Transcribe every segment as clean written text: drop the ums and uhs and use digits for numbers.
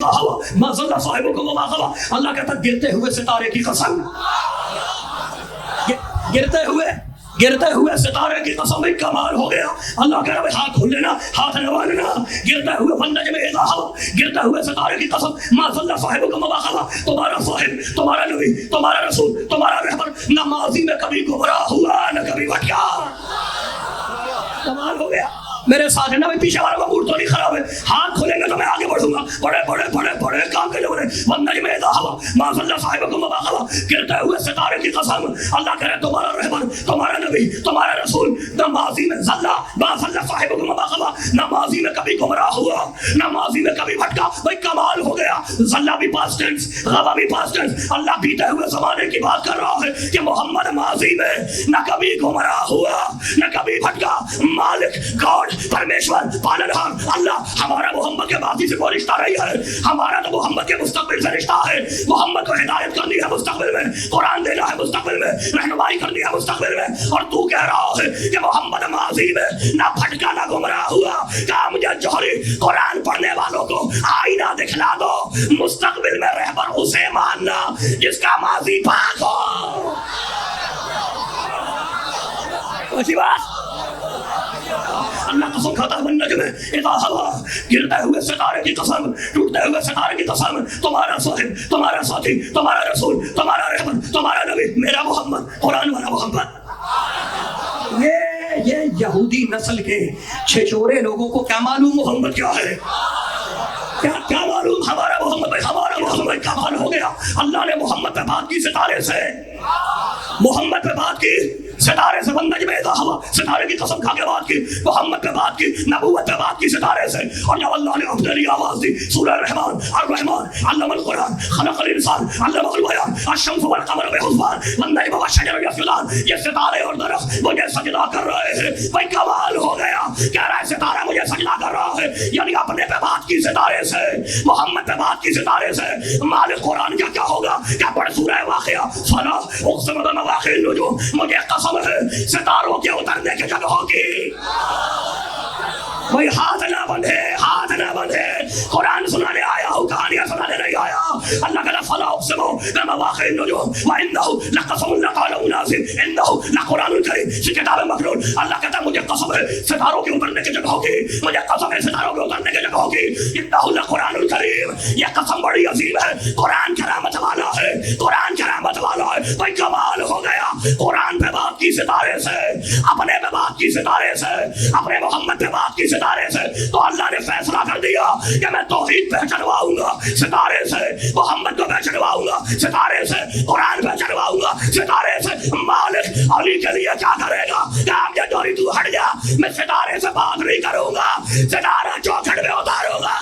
اللہ کہتا گرتے ہوئے ستارے کی قسم، گرتے ہوئے ستارے کی قسم، ایک کمال ہو گیا۔ اللہ کہہ رہا ہے ہاتھ کھول لینا، ہاتھ نوا لینا، گرتے ہوئے بندج میں اذا ہوا، گرتے ہوئے ستارے کی قسم، ما ضل صاحبکم وما غوی، تمہارا صاحب، تمہارا نبی، تمہارا رسول، تمہارا رہبر نہ ماضی میں کبھی گمراہ ہوا نہ کبھی بھٹکا۔ کمال ہو گیا۔ میرے ساتھ ہے نا بھائی، پیچھے والوں کا موڈ تو نہیں خراب ہے، ہاتھ کھولیں گے تو میں آگے بڑھوں گا۔ بڑے بڑے بڑے بڑے کام کے جو بڑے والنجم اذا ہوا ما ضل صاحبکم وما غوی، گرتے ہوئے ستارے کی قسم، اللہ کہہ رہے تمہارا رہبر، تمہارا نبی، تمہارا رسول نہ ماضی میں ضل ما ضل صاحبکم وما غوی، نہ ماضی میں کبھی گمراہ ہوا نہ ماضی میں کبھی بھٹکا۔ بھائی کمال ہو گیا۔ ضل بھی پاسٹ ٹینس، غوی بھی پاسٹ ٹینس۔ اللہ بیتے ہوئے زمانے کی بات کر رہا ہے کہ محمد ماضی میں نہ کبھی گمراہ ہوا نہ کبھی بھٹکا۔ مالک، گاڈ، پرمیشور، پالنہار اللہ، ہمارا محمد کے ماضی سے کوئی رشتہ نہیں ہے، ہمارا تو محمد کے مستقبل سے رشتہ ہے۔ محمد کو ہدایت کرنی ہے مستقبل میں، قرآن دینا ہے مستقبل میں، رہنمائی کرنی ہے مستقبل میں، اور تو کہہ رہا ہے کہ محمد ماضی میں نہ بھٹکا نہ گمراہ ہوا۔ کہا مجھے جوہری قرآن پڑھنے والوں کو آئینہ دکھلا دو، مستقبل میں رہبر اسے ماننا جس کا ماضی پاک ہو۔ اچھی بات، اللہ قسم کھاتا ہے والنجم اذا ہوا، گرتے ہوئے ستارے کی قسم، ٹوٹتے ہوئے ستارے کی قسم، تمہارا صاحب، تمہارا ساتھی، تمہارا رسول، تمہارا رہبر، تمہارا نبی، میرا محمد، قرآن والا محمد۔ یہ یہودی نسل کے چھچورے لوگوں کو کیا معلوم محمد کیا ہے، کیا معلوم ہمارا محمد ہے۔ ہمارا محمد کمال ہو گیا۔ اللہ نے محمد پہ بات کی ستارے سے، محمد پہ بات کی ستارے سے، والنجم اذا ہوا، ستارے کی قسم کھا کے بات کی، محمد پہ بات کی، نبوت پہ بات کی ستارے سے۔ اور جب اللہ نے اپنے لیے آواز دی، سورہ الرحمن، الرحمن علم القرآن خلق الانسان علمہ البیان الشمس والقمر بحسبان والنجم والشجر یسجدان، یہ ستارے اور درخت مجھے سجدہ کر رہے ہیں۔ بھائی کمال ہو گیا، کہہ رہا ہے ستارہ مجھے سجدہ کر رہا ہے، یعنی اپنے پہ بات کی ستارے سے، محمد پہ بات کی ستارے سے۔ مالک قرآن کا کیا ہوگا، کیا پڑھ سورہ واقعہ، فلا اقسم بمواقع النجوم، مجھے قسم ہے ستاروں کے اترنے کے جگہوں کی۔ بھائی ہاتھ نہ بندھے، ہاتھ نہ بندھے، قرآن سنانے آیا ہوں، کہانیاں سنانے نہیں آیا۔ اللہ کہتا فلا اقسم بمواقع النجوم وانہ لقسم لقوله نازل انہ لقرآن کریم، یہ کتاب مکنون۔ اللہ کہتا مجھے قسم ہے ستاروں کے اترنے کے جگہوں کی، مجھے قسم ہے ستاروں کے اترنے کے جگہوں کی، انہ لقرآن کریم، یہ قسم بڑی عظیم ہے، قرآن کرامت والا ہے، قرآن کرامت والا ہے۔ بھائی کمال ہو گیا، قرآن پہ بات کی ستارے سے، اپنے پہ بات کی ستارے سے، اپنے محمد پہ بات کی ستارے سے۔ تو اللہ نے فیصلہ کر دیا کہ میں توحید پہ چڑھواؤں گا ستارے سے، محمد کو میں چڑھواؤں گا ستارے سے، قرآن پہ چڑھواؤں گا ستارے سے۔ مالک علی کے لیے کیا کرے گا، کہا مجھے جوہری تو ہٹ جا، میں ستارے سے بات نہیں کروں گا، ستارہ چوکھٹ میں اتاروں گا۔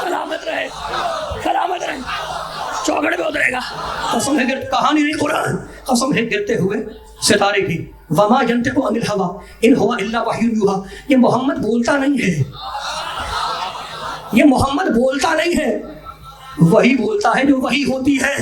سلامت رہے، سلامت رہے، چوکھٹ میں اترے گا۔ قسم ہے، کہانی نہیں قرآن، قسم ہے گرتے ہوئے ستارے کی۔ وما ينطق عن الهوى ان هو الا وحی یوحی، یہ محمد بولتا نہیں ہے، یہ محمد بولتا نہیں ہے، وہی بولتا ہے جو وہی ہوتی ہے۔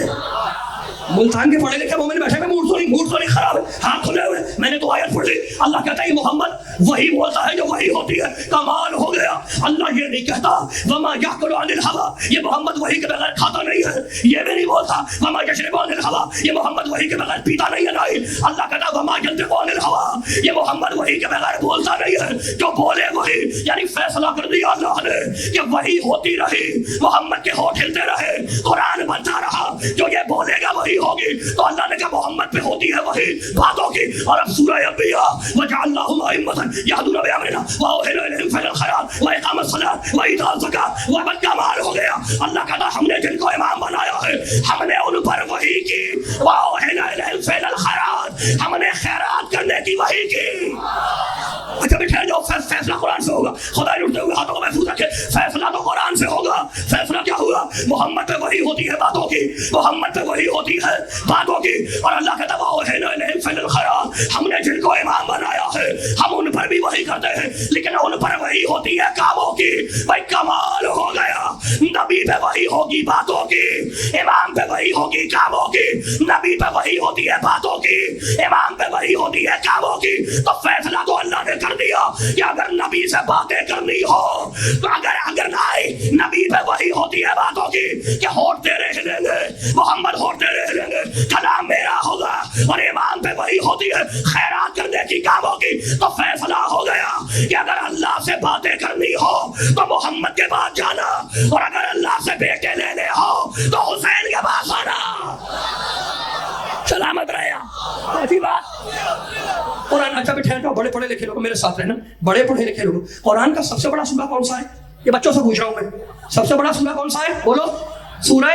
ملتان کے پڑھے لکھے مومن بیٹھے میں موڈ تو نہیں خراب ہے، ہاتھ کھلے ہوئے، میں نے تو آیت پڑھ لی۔ اللہ کہتا ہے یہ محمد وہی بولتا ہے جو وہی ہوتی ہے۔ کمال ہو گیا، اللہ یہ نہیں کہتا وما یأکل عن الهوى، یہ محمد وہی کے بغیر کھاتا نہیں ہے، یہ بھی نہیں بولتا وما یشرب عن الهوى، یہ محمد وہی کے بغیر پیتا نہیں ہے، نہیں۔ اللہ کہتا وما ينطق عن الهوى، یہ محمد وہی کے بغیر بولتا نہیں ہے، جو بولے وہی، یعنی فیصلہ کر دیا اللہ نے کہ وہی ہوتی رہی، محمد کے ہونٹ ہلتے رہے، قرآن بنتا رہا، جو یہ بولے گا وہی ہوگی۔ تو اللہ نے کہا محمد پہ ہوتی ہے وہی باتوں کی۔ اور اب سورہ انبیاء وجعلناہم ائمۃ یہدون بامرنا واوحینا الیہم فعل الخیرات واقام الصلاۃ وایتاء الزکاۃ۔ وہ کمال ہو گیا، اللہ کہتا ہم نے جن کو امام بنایا ہے، ہم نے ان پر وحی کی، واوحینا الیہم فعل الخیرات، ہم نے خیرات کرنے کی وحی کی۔ اچھا بیٹھے جو فیصلہ قرآن سے ہوگا، خدا اٹھتے ہوئے ہاتھوں کو محفوظ رکھے، فیصلہ تو قرآن سے ہوگا۔ فیصلہ کیا ہوا، محمد پہ وحی ہوتی ہے باتوں کی، محمد پہ وہی ہوتی ہے باتوں کی. اور اللہ کہتا ہے ہم نے جن کو امام بنایا ہے ہم ان پر بھی وہی کرتے ہیں, لیکن ان پر وہی ہوتی ہے کاموں کی. بھائی کمال ہو گیا, نبی پہ وہی ہوگی باتوں کی, امام پہ وہی ہوگی کاموں کی. نبی پہ وہی ہوتی ہے باتوں کی, امام پہ وہی ہوتی ہے کاموں کی. تو فیصلہ تو اللہ نے کر دیا کہ اگر نبی سے باتیں کرنی ہو تو اگر نہ نبی پہ وہی ہوتی ہے باتوں کی کہ ہوٹ تیرے ہلیں گے, محمد ہوٹ تیرے ہلیں گے, کلام میرا ہوگا. اور امام پہ وہی ہوتی ہے خیرات کرنے کی کاموں کی. تو فیصلہ ہو گیا کہ اگر اللہ سے باتیں کرنی ہو تو محمد کے پاس جانا, اور اگر اللہ سے بیٹے لینے ہو تو حسین کے پاس آنا. سلامت رہے. ایسی بات قرآن. اچھا بیٹھے جاؤ, بڑے پڑھے لکھے لوگ میرے ساتھ رہنا, بڑے پڑھے لکھے لوگ. قرآن کا سب سے بڑا سورہ کون سا ہے؟ یہ بچوں سے پوچھ رہا ہوں میں, سب سے بڑا سورہ کون سا ہے؟ بولو. سورہ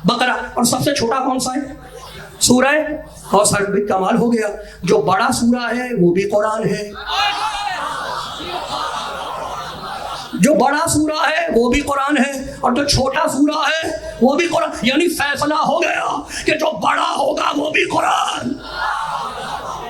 بقرہ. اور سب سے چھوٹا کون سا ہے؟ سورہ کوثر. بھی کمال ہو گیا, جو بڑا سورہ ہے وہ بھی قرآن ہے, جو بڑا سورہ ہے وہ بھی قرآن ہے, اور جو چھوٹا سورہ ہے وہ بھی قرآن. یعنی فیصلہ ہو گیا کہ جو بڑا ہوگا وہ بھی قرآن,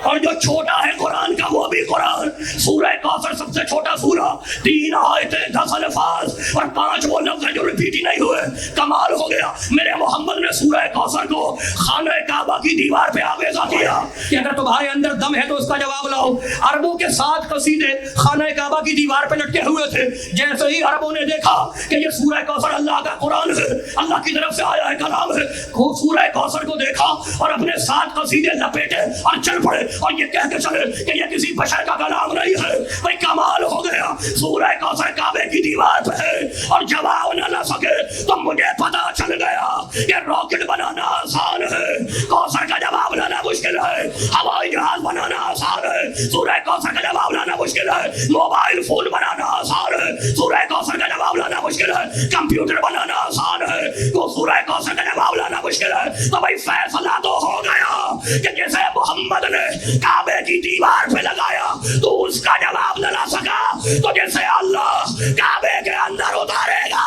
اور جو چھوٹا ہے قرآن کا وہ بھی قرآن. سورہ کوثر سب سے چھوٹا سورہ, 3 آیتیں 10 الفاظ اور 5 وہ لفظ جو ریپیٹ ہی نہیں ہوئے. کمال ہو گیا. میرے محمد نے سورہ کوثر کو خانہ کعبہ کی دیوار پہ آویزہ کیا کہ اگر تمہارے اندر دم ہے تو اس کا جواب لاؤ. عربوں کے 7 قصیدے خانہ کعبہ کی دیوار پہ لٹکے ہوئے تھے. جیسے ہی عربوں نے دیکھا کہ یہ سورہ کوثر اللہ کا قرآن ہے, اللہ کی طرف سے آیا ہے کلام ہے, سورہ کوثر کو دیکھا اور اپنے 7 قصیدے لپیٹے اور چل پڑے, اور یہ کہہ کے چلے کہ یہ کسی بشر کا کلام نہیں ہے. بھائی کمال ہو گیا. سورہ کوثر کعبے کی دیوار پہ ہے اور جواب نہ سکے تو مجھے پتا چل گیا کہ راکٹ بنانا آسان ہے, کوثر کا جواب لانا مشکل ہے. ہوائی جہاز بنانا آسان ہے, سورہ کوثر کا جواب لانا مشکل ہے. موبائل فون بنانا آسان ہے, سورہ کوثر کا جواب لانا مشکل ہے. کمپیوٹر بنانا آسان ہے, تو سورہ کوثر کا جواب لانا مشکل ہے. تو بھائی فیصلہ تو ہو گیا کہ جیسے محمد نے کعبے کی دیوار پہ لگایا تو اس کا جواب نہ لا سکا, تو جیسے اللہ کعبے کے اندر اتارے گا.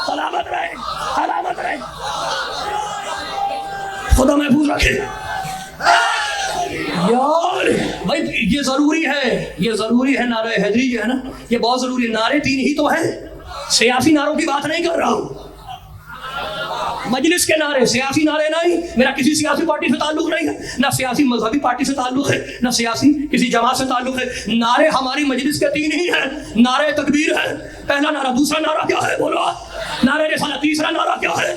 سلامت رہے, سلامت رہے, خدا محفوظ رکھے. یار بھائی یہ ضروری ہے, یہ ضروری ہے. نعرہ حیدری جو ہے نا یہ بہت ضروری ہے. نعرے 3 ہی تو ہیں, سیاسی نعروں کی بات نہیں کر رہا ہوں, مجلس کے نعرے, سیاسی نعرے نہیں. میرا کسی سیاسی پارٹی سے تعلق نہیں ہے, نہ سیاسی مذہبی پارٹی سے تعلق ہے, نہ سیاسی کسی جماعت سے تعلق ہے. نعرے ہماری مجلس کے 3 ہی ہیں. نعرے تکبیر ہے پہلا نعرہ, دوسرا نعرہ کیا ہے بولو, نعرے رسالت, تیسرا نعرہ کیا ہے.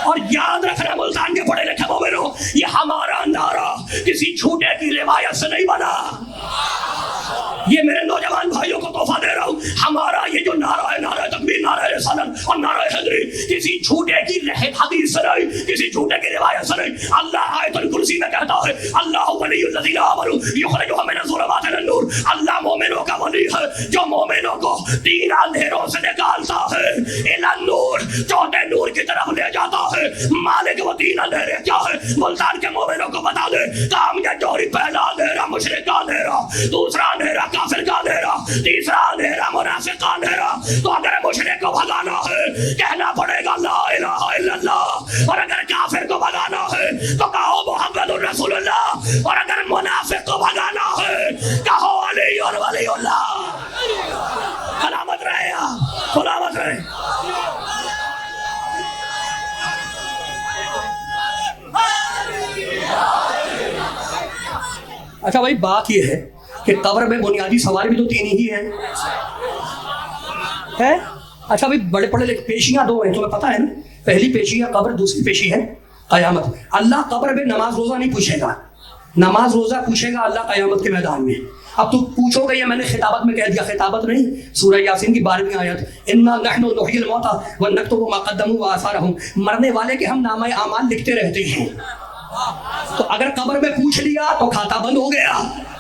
اور یاد رکھنا ملتان کے پڑھے لکھے مومنوں, یہ ہمارا نعرہ کسی جھوٹے کی روایت سے نہیں بنا. یہ میرے نوجوان بھائیوں کو تحفہ دے رہا ہوں. ہمارا یہ جو نعرہ ہے, نعرہ تکبیر, نعرہ رسالت اور نعرہ حیدری, کسی جھوٹے کی حدیث سے نہیں, کسی جھوٹے کی روایت سے نہیں. اللہ آیت الکرسی میں کہتا ہے اللہ ولی الذین آمنوا یخرجهم من الظلمات الى النور. اللہ مومنوں کا ولی ہے جو مومنوں کو 3 اندھیروں سے نکالتا ہے الی النور, چوتھے نور کی طرف لے جاتا ہے. مالک وہ 3 اندھیرے کیا ہے ملتان کے مومنوں کو بتا دے. کام یا جوہری, پہلا اندھیرا مشرک کا اندھیرا, دوسرا اندھیرا کافر کا اندھیرا, تیسرا اندھیرا منافق کا اندھیرا. تو اگر مشرک کو بھگانا ہے کہنا پڑے گا لا الہ الا اللہ, اور اگر کافر کو بھگانا ہے تو کہو محمد الرسول اللہ, اور اگر منافق کو بھگانا ہے کہو علی اور ولی اللہ. سلامت رہے, سلامت رہے. اچھا بھائی بات یہ ہے کہ قبر میں بنیادی سوال بھی تو 3 ہی ہیں. اچھا بھائی بڑے پڑھے لکھے پیشیاں 2 ہیں, تمہیں پتا ہے نا. پہلی پیشی ہے قبر, دوسری پیشی ہے قیامت. اللہ قبر میں نماز روزہ نہیں پوچھے گا, نماز روزہ پوچھے گا اللہ قیامت کے میدان میں. اب تو پوچھو گے, یہ میں نے خطابت میں کہہ دیا, خطابت نہیں, سورہ یاسین کی 12ویں آیت, انا نحن نحیی الموتى ونکتب ما قدموا وآثارهم. مرنے والے کے ہم نامہ اعمال لکھتے رہتے ہیں. تو اگر قبر میں پوچھ لیا تو کھاتا بند ہو گیا,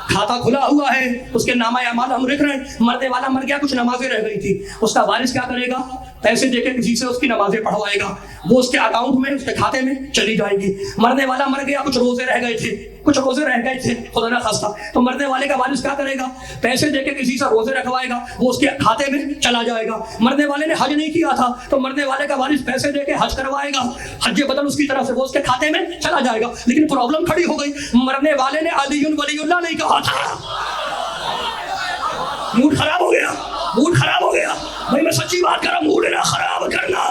کھاتا کھلا ہوا ہے, اس کے نامہ اعمال ہم لکھ رہے ہیں. مرنے والا مر گیا, کچھ نمازیں رہ گئی تھی, اس کا وارث کیا کرے گا؟ پیسے دے کے کسی سے اس کی نمازیں پڑھوائے گا, وہ اس کے اکاؤنٹ میں, اس کے کھاتے میں چلی جائے گی. مرنے والا مر گیا, کچھ روزے رہ گئے تھے, خدا نہ خواستہ, تو مرنے والے کا وارث کیا کرے گا؟ پیسے دے کے کسی سے روزے رکھوائے گا, وہ اس کے کھاتے میں چلا جائے گا. مرنے والے نے حج نہیں کیا تھا, تو مرنے والے کا وارث پیسے دے کے حج کروائے گا, حج بدل اس کی طرف سے, وہ اس کے کھاتے میں چلا جائے گا. لیکن پرابلم کھڑی ہو گئی, مرنے والے نے علی ولی اللہ نہیں کہا تھا. موڈ خراب ہو گیا. بھائی میں سچی بات کر رہا ہوں, موڈ نہ خراب کرنا.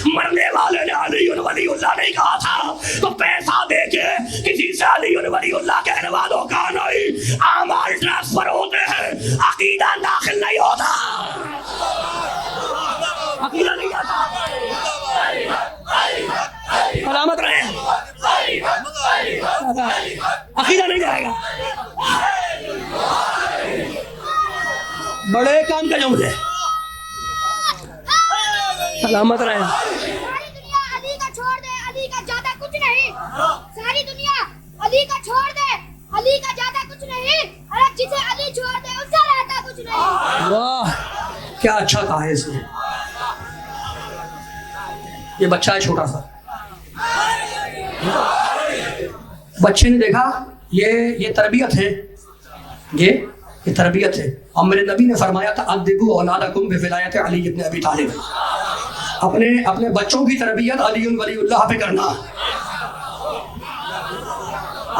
مرنے والے نے علی ولی اللہ نہیں کہا تھا, تو پیسہ دے کے کسی سے علی ولی اللہ کہنے والوں کا نہیں. اعمال ٹرانسفر ہوتے ہیں, عقیدہ داخل نہیں ہوتا. عقیدہ نہیں آتا. سلامت رہے, عقیدہ نہیں جائے گا. بڑے کام کا جملے, سلامت رہے. ساری دنیا علی کا چھوڑ دے, علی کا زیادہ کچھ نہیں. ساری دنیا علی کا چھوڑ دے, علی کا زیادہ کچھ نہیں. ارے جسے علی چھوڑ دے اس سے رہتا کچھ نہیں. واہ کیا اچھا کہا ہے اس نے. یہ بچہ ہے چھوٹا سا, بچے نے دیکھا یہ تربیت ہے, یہ تربیت ہے. اور میرے نبی نے فرمایا تھا ادبوا اولادکم بولایت علی ابن ابی طالب. اپنے بچوں کی تربیت علی ولی اللہ پہ کرنا,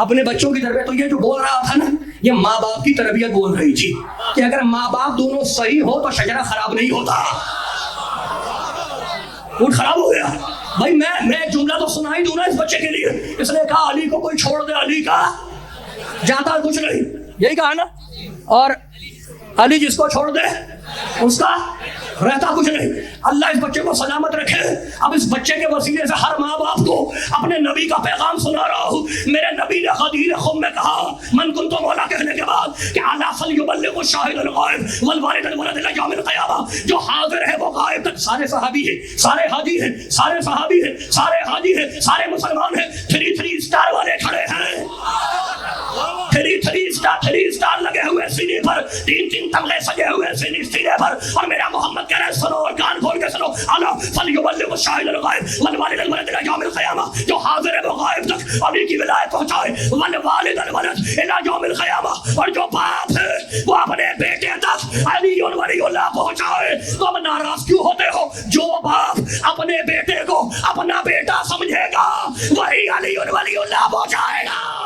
اپنے بچوں کی تربیت. تو یہ جو بول رہا تھا نا, یہ ماں باپ کی تربیت بول رہی تھی کہ اگر ماں باپ دونوں صحیح ہو تو شجرہ خراب نہیں ہوتا. موڈ خراب ہو گیا. بھائی میں ایک جملہ تو سنا ہی دوں نا اس بچے کے لیے. اس نے کہا علی کو کوئی چھوڑ دے, علی کا جاتا کچھ نہیں, یہی کہا نا. اور علی جس کو چھوڑ دے اس کا رہتا کچھ نہیں. اللہ اس بچے کو سلامت رکھے. اب اس بچے کے وسیلے سے ہر ماں باپ کو اپنے نبی کا پیغام سنا رہا ہوں. میرے نبی نے غدیر خم میں کہا من کنت مولا کہنے کے بعد کہ اعلیٰ فلیبلغ الشاہد الغائب والوالد الولد الی یوم القیامہ. جو حاضر ہے وہ غائب تک. سارے صحابی ہیں, سارے حاجی ہیں, سارے صحابی ہیں, سارے حاجی ہیں, سارے مسلمان ہیں. 3 اسٹار والے کھڑے ہیں, 3 اسٹار لگے ہوئے سینے پر, 3 تمغے سجے ہوئے سینے پر. اور میرا محمد کہہ رہے سنو اور کان کھول کے سنو. اعلیٰ فلیبلغ الشاہد الغائب والوالد الولد الی یوم القیامہ. جو حاضر ہے وہ غائب تک علی کی ولایت پہنچائے. والوالد الولد الی یوم القیامہ. اور جو باپ ہے وہ اپنے بیٹے تک علی ولی اللہ پہنچائے. تم ناراض کیوں ہوتے ہو؟ جو باپ اپنے بیٹے کو اپنا بیٹا سمجھے گا وہی علی ولی اللہ پہنچائے گا.